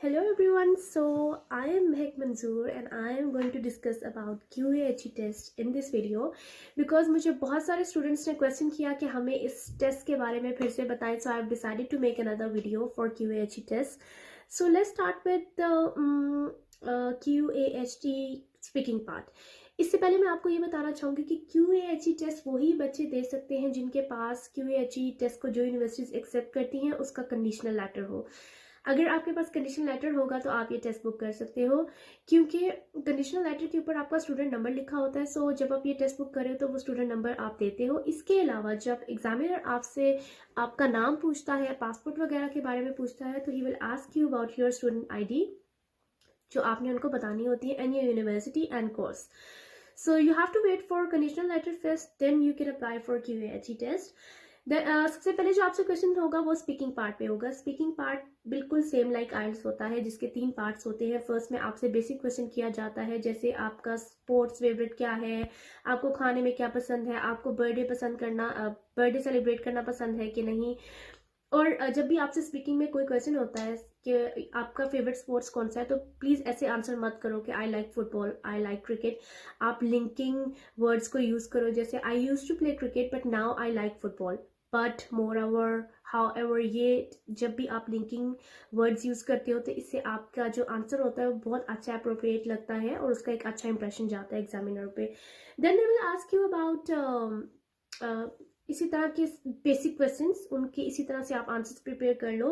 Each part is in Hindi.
Hello everyone, so I am Mehak Manzoor and I am going to discuss about QAHE test in this video because मुझे बहुत सारे students ने question किया कि हमें इस test के बारे में फिर से बताएं, so I have decided to make another video for QAHE test. So let's start with the QAHE speaking part. इससे पहले मैं आपको ये बताना चाहूँगी कि QAHE टेस्ट वही बच्चे दे सकते हैं जिनके पास QAHE टेस्ट को जो यूनिवर्सिटीज एक्सेप्ट करती हैं उसका कंडीशनल लेटर हो. अगर आपके पास कंडीशनल लेटर होगा तो आप ये टेस्ट बुक कर सकते हो, क्योंकि कंडीशनल लेटर के ऊपर आपका स्टूडेंट नंबर लिखा होता है. सो जब आप ये टेस्ट बुक करें तो वो स्टूडेंट नंबर आप देते हो. इसके अलावा जब एग्जामिनर आपसे आपका नाम पूछता है, पासपोर्ट वगैरह के बारे में पूछता है, तो he will ask you about your student ID जो आपने उनको बतानी होती है, and your university and course. So you have to wait for conditional letter first, then you can apply for QAHE test. सबसे पहले जो आपसे क्वेश्चन होगा वो स्पीकिंग पार्ट पे होगा. स्पीकिंग पार्ट बिल्कुल सेम लाइक आइल्स होता है, जिसके 3 पार्ट्स होते हैं. फर्स्ट में आपसे बेसिक क्वेश्चन किया जाता है, जैसे आपका स्पोर्ट्स फेवरेट क्या है, आपको खाने में क्या पसंद है, आपको बर्थडे सेलिब्रेट करना पसंद है कि नहीं. और जब भी आपसे स्पीकिंग में कोई क्वेश्चन होता है कि आपका फेवरेट स्पोर्ट्स कौन सा है, तो प्लीज़ ऐसे आंसर मत करो कि I like football, I like cricket. आप लिंकिंग वर्ड्स को यूज़ करो, जैसे I use to play cricket but now I like football, but moreover however. ये जब भी आप लिंकिंग वर्ड्स यूज़ करते हो तो इससे आपका जो आंसर होता है वो बहुत अच्छा अप्रोप्रिएट लगता है और उसका एक अच्छा इंप्रेशन जाता है एग्जामिनर पे. Then they will ask you about इसी तरह के बेसिक क्वेश्चंस, उनके इसी तरह से आप आंसर्स प्रिपेयर कर लो.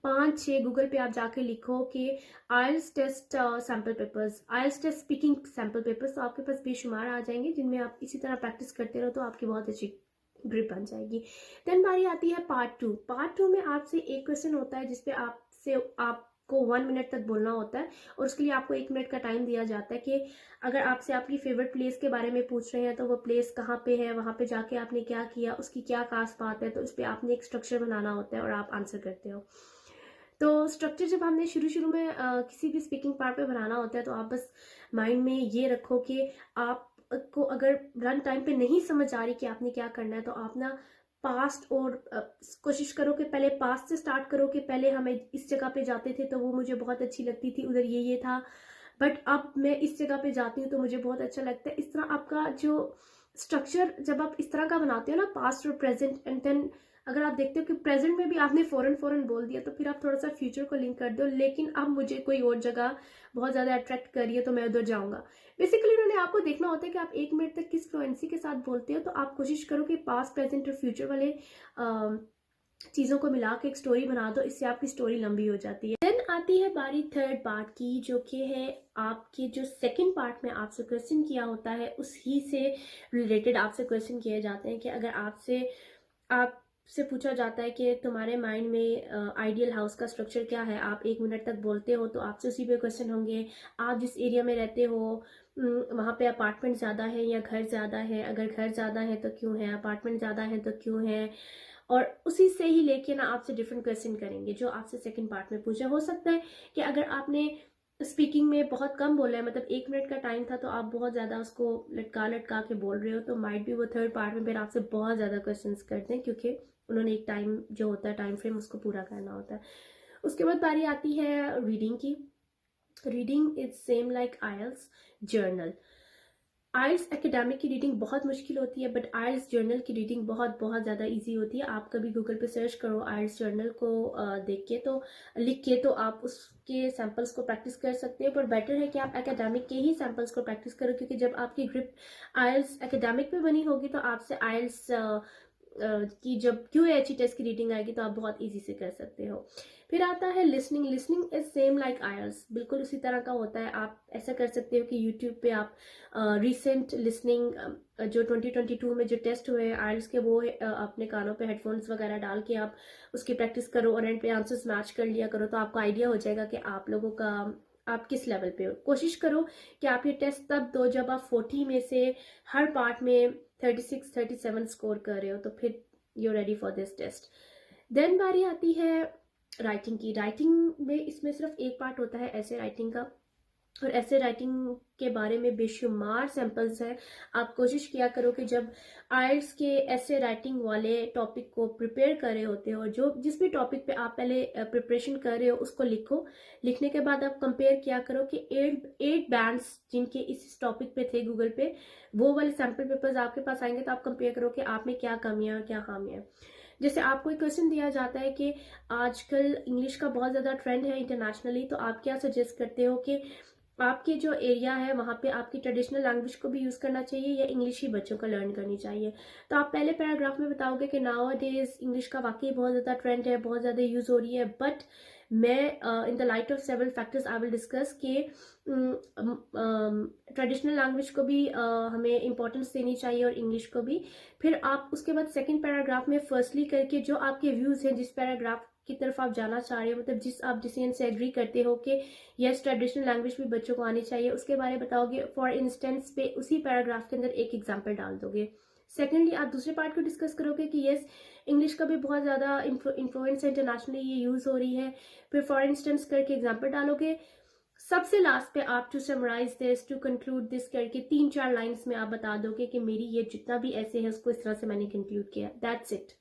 5-6 गूगल पे आप जाके लिखो कि आइल्स टेस्ट सैम्पल पेपर्स, आइल्स टेस्ट स्पीकिंग सैम्पल पेपर्स, तो आपके पास बेशुमार आ जाएंगे जिनमें आप इसी तरह प्रैक्टिस करते रहो तो आपकी बहुत अच्छी ग्रिप बन जाएगी. देन बारी आती है पार्ट 2 में आपसे एक क्वेश्चन होता है जिसपे आपको 1 मिनट तक बोलना होता है और उसके लिए आपको 1 मिनट का टाइम दिया जाता है कि अगर आपसे आपकी फेवरेट प्लेस के बारे में पूछ रहे हैं तो वो प्लेस कहाँ पे है, वहाँ पे जाके आपने क्या किया, उसकी क्या खास बात है, तो उस पर आपने एक स्ट्रक्चर बनाना होता है और आप आंसर करते हो. तो स्ट्रक्चर जब हमने शुरू में किसी भी स्पीकिंग पार्ट पे बनाना होता है तो आप बस माइंड में ये रखो कि आपको अगर रन टाइम पे नहीं समझ आ रही कि आपने क्या करना है तो आप ना पास्ट और कोशिश करो कि पहले पास्ट से स्टार्ट करो कि पहले हमें इस जगह पे जाते थे तो वो मुझे बहुत अच्छी लगती थी, उधर ये था, बट अब मैं इस जगह पे जाती हूँ तो मुझे बहुत अच्छा लगता है. इस तरह आपका जो स्ट्रक्चर जब आप इस तरह का बनाते हो ना, पास्ट और प्रेजेंट, एंड देन अगर आप देखते हो कि प्रेजेंट में भी आपने फौरन बोल दिया तो फिर आप थोड़ा सा फ्यूचर को लिंक कर दो, लेकिन अब मुझे कोई और जगह बहुत ज़्यादा अट्रैक्ट कर रही है तो मैं उधर जाऊंगा. बेसिकली उन्होंने आपको देखना होता है कि आप 1 मिनट तक किस फ्लुएंसी के साथ बोलते हो, तो आप कोशिश करो कि पास्ट प्रेजेंट और फ्यूचर वाले चीज़ों को मिला के एक स्टोरी बना दो, इससे आपकी स्टोरी लंबी हो जाती है. देन आती है बारी थर्ड पार्ट की, जो कि है आपके जो सेकंड पार्ट में आपसे क्वेश्चन किया होता है उसी से रिलेटेड आपसे क्वेश्चन किए जाते हैं कि अगर आपसे पूछा जाता है कि तुम्हारे माइंड में आइडियल हाउस का स्ट्रक्चर क्या है, आप 1 मिनट तक बोलते हो तो आपसे उसी पे क्वेश्चन होंगे. आप जिस एरिया में रहते हो वहाँ पे अपार्टमेंट ज़्यादा है या घर ज़्यादा है, अगर घर ज़्यादा है तो क्यों है, अपार्टमेंट ज़्यादा है तो क्यों है, और उसी से ही लेके ना आपसे डिफरेंट क्वेश्चन करेंगे जो आपसे सेकंड पार्ट में पूछा. हो सकता है कि अगर आपने स्पीकिंग में बहुत कम बोला है, मतलब 1 मिनट का टाइम था तो आप बहुत ज़्यादा उसको लटका के बोल रहे हो, तो माइट भी वो थर्ड पार्ट में फिर आपसे बहुत ज़्यादा क्वेश्चन करते हैं क्योंकि उन्होंने एक टाइम जो होता है टाइम फ्रेम उसको पूरा करना होता है. उसके बाद बारी आती है रीडिंग की. Reading is same like IELTS general. IELTS academic की रीडिंग बहुत मुश्किल होती है, बट आइल्स जर्नल की रीडिंग बहुत बहुत ज़्यादा इजी होती है. आप कभी गूगल पे सर्च करो आइल्स जर्नल को देख के, तो लिख के, तो आप उसके सैम्पल्स को प्रैक्टिस कर सकते हैं. पर बेटर है कि आप एकेडमिक के ही सैम्पल्स को प्रैक्टिस करो, क्योंकि जब आपकी ग्रिप आइल्स एकेडमिक पे बनी होगी तो आपसे आइल्स की जब QAHE टेस्ट की रीडिंग आएगी तो आप बहुत इजी से कर सकते हो. फिर आता है listening. Listening is same like IELTS, बिल्कुल उसी तरह का होता है. आप ऐसा कर सकते हो कि यूट्यूब पे आप रिसेंट लिसनिंग जो 2022 में जो टेस्ट हुए हैं आइल्स के, वो अपने कानों पे हेडफोन्स वगैरह डाल के आप उसकी प्रैक्टिस करो और एंड पे आंसर्स मैच कर लिया करो, तो आपको आइडिया हो जाएगा कि आप किस लेवल पे हो. कोशिश करो कि आप ये टेस्ट तब दो जब आप 40 में से हर पार्ट में 36-37 स्कोर कर रहे हो, तो फिर you ready for this test. Then बारी आती है राइटिंग की. राइटिंग में इसमें सिर्फ एक पार्ट होता है ऐसे राइटिंग का, और ऐसे राइटिंग के बारे में बेशुमार सैम्पल्स हैं। आप कोशिश किया करो कि जब आइल्स के ऐसे राइटिंग वाले टॉपिक को प्रिपेयर कर रहे होते हो, जो जिस भी टॉपिक पे आप पहले प्रिपरेशन कर रहे हो उसको लिखो। लिखने के बाद आप कंपेयर किया करो कि एट बैंड्स जिनके इस टॉपिक पे थे गूगल पे, वो वाले सैम्पल पेपर्स आपके पास आएंगे तो आप कंपेयर करो कि आप में क्या कमियां क्या खामियां। जैसे आपको एक क्वेश्चन दिया जाता है कि आजकल इंग्लिश का बहुत ज़्यादा ट्रेंड है इंटरनेशनली, तो आप क्या सजेस्ट करते हो कि आपके जो एरिया है वहाँ पे आपकी ट्रेडिशनल लैंग्वेज को भी यूज़ करना चाहिए या इंग्लिश ही बच्चों को लर्न करनी चाहिए? तो आप पहले पैराग्राफ में बताओगे कि नाउ डेज इंग्लिश का वाकई बहुत ज़्यादा ट्रेंड है, बहुत ज़्यादा यूज़ हो रही है, बट मैं in the light of several factors I will discuss कि ट्रेडिशनल लैंग्वेज को भी हमें इंपॉर्टेंस देनी चाहिए और इंग्लिश को भी। फिर आप उसके बाद सेकेंड पैराग्राफ में फर्स्टली करके जो आपके व्यूज़ हैं जिस पैराग्राफ की तरफ आप जाना चाह रहे हो, मतलब जिस आप डिसीजन से एग्री करते हो कि यस ट्रेडिशनल लैंग्वेज भी बच्चों को आनी चाहिए, उसके बारे में बताओगे। फॉर इंस्टेंस पे उसी पैराग्राफ के अंदर एक एग्जांपल डाल दोगे। सेकेंडली आप दूसरे पार्ट को डिस्कस करोगे कि यस इंग्लिश का भी बहुत ज़्यादा इन्फ्लुएंस है, इंटरनेशनली ये यूज़ हो रही है, फिर फॉर इंस्टेंस करके एग्जाम्पल डालोगे। सबसे लास्ट पे आप to summarise this, to conclude this करके 3-4 लाइन्स में आप बता दोगे कि मेरी ये जितना भी ऐसे है उसको इस तरह से मैंने कंक्लूड किया। That's it.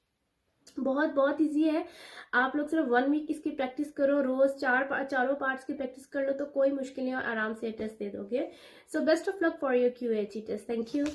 बहुत बहुत इजी है। आप लोग सिर्फ 1 वीक इसकी प्रैक्टिस करो, रोज चारों पार्ट्स की प्रैक्टिस कर लो तो कोई मुश्किल नहीं और आराम से टेस्ट दे दोगे। So best of luck for your QAT test. Thank you.